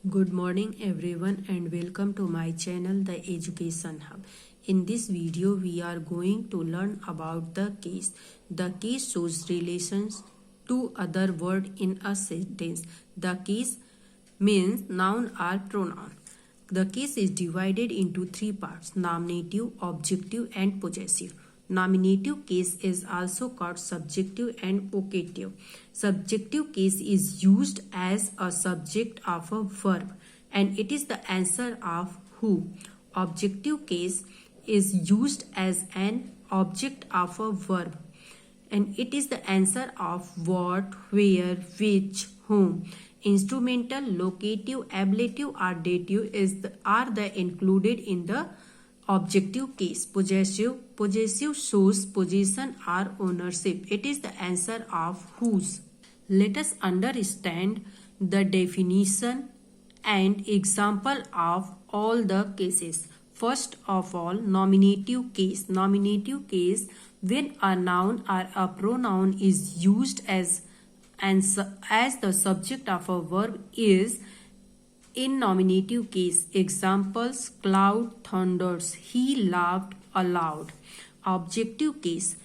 Good morning everyone and welcome to my channel The Education Hub. In this video we are going to learn about the case. The case shows relations to other word in a sentence. The case means noun or pronoun. The case is divided into three parts: nominative, objective and possessive. Nominative case is also called subjective and vocative. Subjective case is used as a subject of a verb and it is the answer of who. Objective case is used as an object of a verb and it is the answer of what, where, which, whom. Instrumental, locative, ablative or dative are the included in the objective case. Possessive shows possession or ownership. It is the answer of whose. Let us understand the definition and example of all the cases. First of all, nominative case. Nominative case, when a noun or a pronoun is used as the subject of a verb, is in nominative case. Examples: cloud thunders, he laughed aloud. Objective case,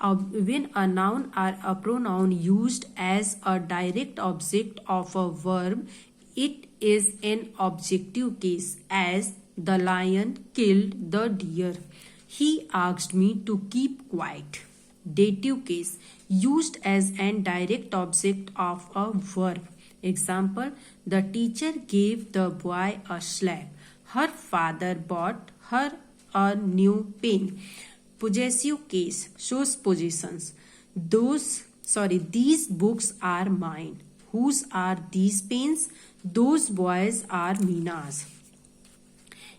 when a noun or a pronoun used as a direct object of a verb, it is an objective case, as the lion killed the deer. He asked me to keep quiet. Dative case, used as an direct object of a verb. Example: the teacher gave the boy a slap. Her father bought her a new pen. Possessive case shows possessions. These books are mine. Whose are these pens? Those boys are Mina's.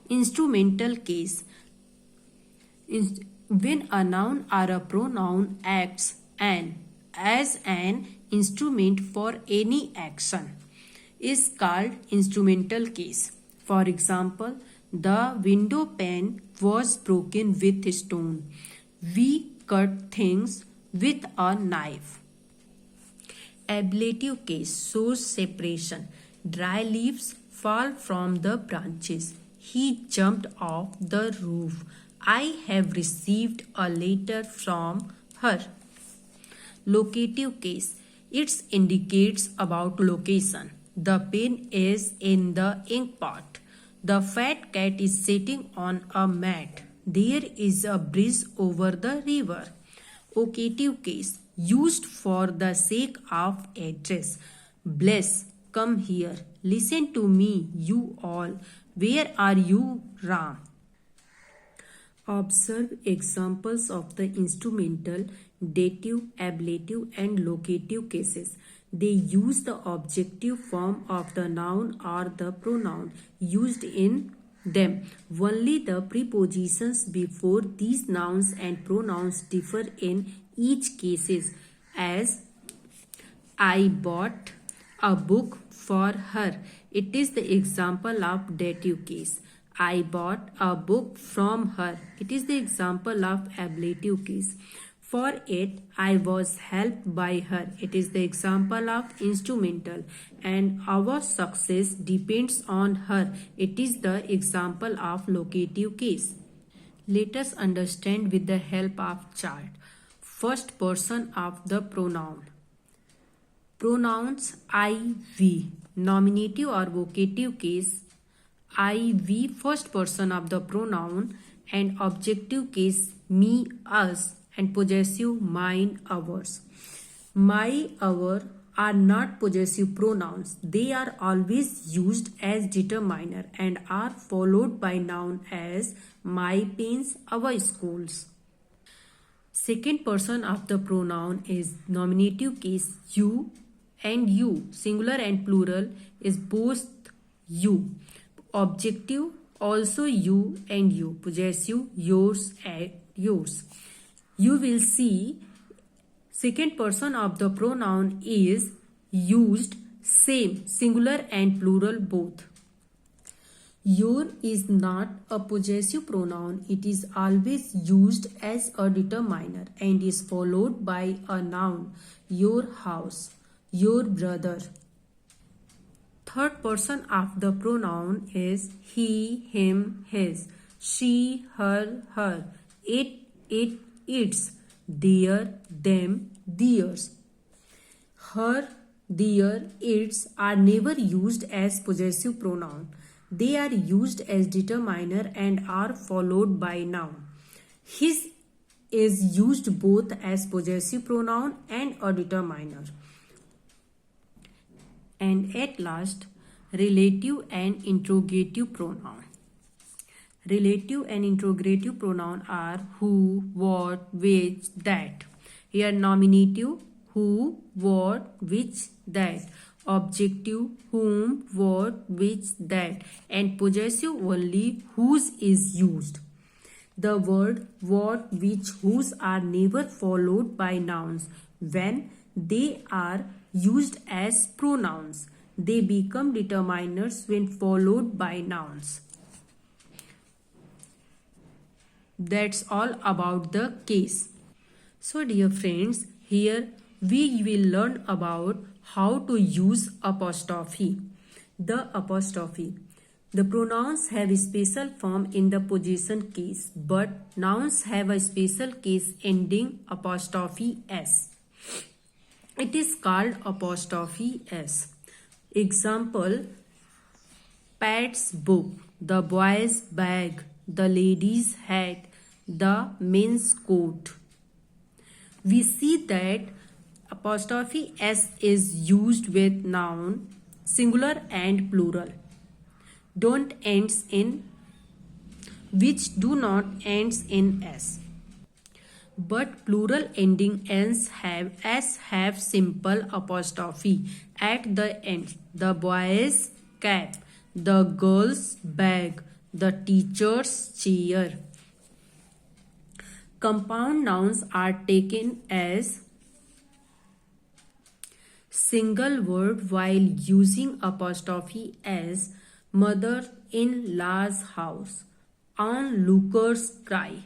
Instrumental case, when a noun or a pronoun acts as an instrument for any action, is called instrumental case. For example, the window pane was broken with stone. We cut things with a knife. Ablative case shows separation. Dry leaves fall from the branches. He jumped off the roof. I have received a letter from her. Locative case, it indicates about location. The pen is in the ink pot. The fat cat is sitting on a mat. There is a bridge over the river. Vocative case, used for the sake of address. Bless, come here. Listen to me, you all. Where are you, Ram? Observe examples of the instrumental, dative, ablative and locative cases. They use the objective form of the noun or the pronoun used in them. Only the prepositions before these nouns and pronouns differ in each cases, as I bought a book for her. It is the example of dative case. I bought a book from her. It is the example of ablative case. For it, I was helped by her. It is the example of instrumental. And our success depends on her. It is the example of locative case. Let us understand with the help of chart. First person of the pronoun. Pronouns I, we. Nominative or vocative case, I, we, first person of the pronoun, and objective case, me, us, and possessive, mine, ours. My, our are not possessive pronouns. They are always used as determiner and are followed by noun, as my pens, our schools. Second person of the pronoun is nominative case, you and you. Singular and plural is both you. Objective, also you and you. Possessive, yours and yours. You will see second person of the pronoun is used same, singular and plural both. Your is not a possessive pronoun. It is always used as a determiner and is followed by a noun. Your house, your brother. third person of the pronoun is he, him, his, she, her, her, it, its, their, them, theirs. Her, their, its are never used as possessive pronoun. They are used as determiner and are followed by noun. His is used both as possessive pronoun and a determiner. And at last, relative and interrogative pronoun. Relative and interrogative pronoun are who, what, which, that. Here nominative, who, what, which, that. Objective, whom, what, which, that. And possessive only whose is used. The word what, which, whose are never followed by nouns. When they are used as pronouns, they become determiners when followed by nouns. That's all about the case. So dear friends, here we will learn about how to use apostrophe. The apostrophe. The pronouns have a special form in the possession case, but nouns have a special case ending apostrophe s. It is called apostrophe s. Example: Pat's book, the boy's bag, the lady's hat, the men's coat. We see that apostrophe s is used with noun, singular and plural. Don't ends in, which do not ends in s. But plural ending ends have simple apostrophe at the end. The boy's cap, the girl's bag, the teacher's chair. Compound nouns are taken as single word while using apostrophe s. Mother-in-law's house, onlooker's cry.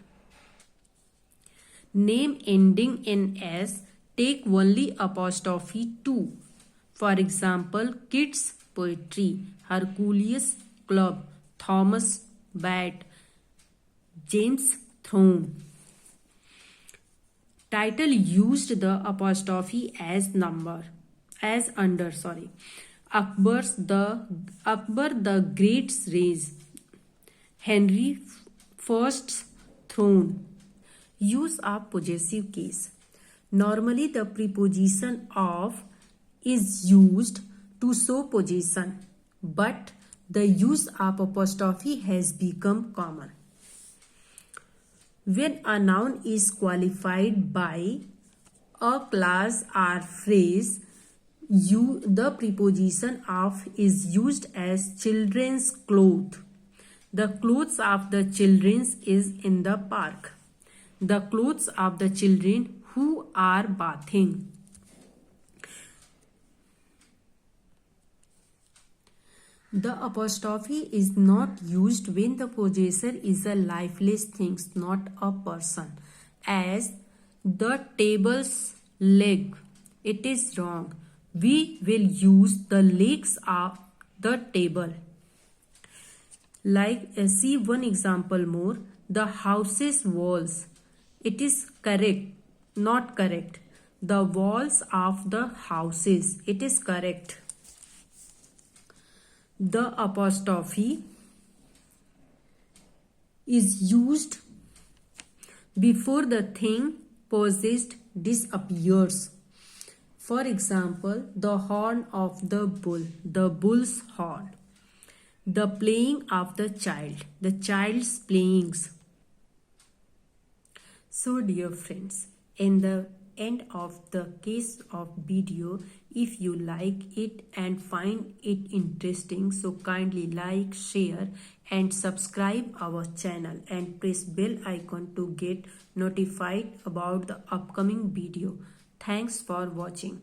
Name ending in s take only apostrophe 2. For example, Kids Poetry, Hercules Club, Thomas Bat, James Throne. Title used the apostrophe as under. Akbar the Great's race, Henry I's throne. Use of possessive case. Normally the preposition of is used to show possession, but the use of apostrophe has become common. When a noun is qualified by a clause or phrase, the preposition of is used as children's clothes. The clothes of the children is in the park. The clothes of the children who are bathing. The apostrophe is not used when the possessor is a lifeless thing, not a person. As the table's leg. It is wrong. We will use the legs of the table. Like see one example more. The house's walls. It is correct, not correct. The walls of the houses. It is correct. The apostrophe is used before the thing possessed disappears. For example, the horn of the bull, the bull's horn. The playing of the child, the child's playings. So dear friends, in the end of the case of video, if you like it and find it interesting, so kindly like, share and subscribe our channel and press bell icon to get notified about the upcoming video. Thanks for watching.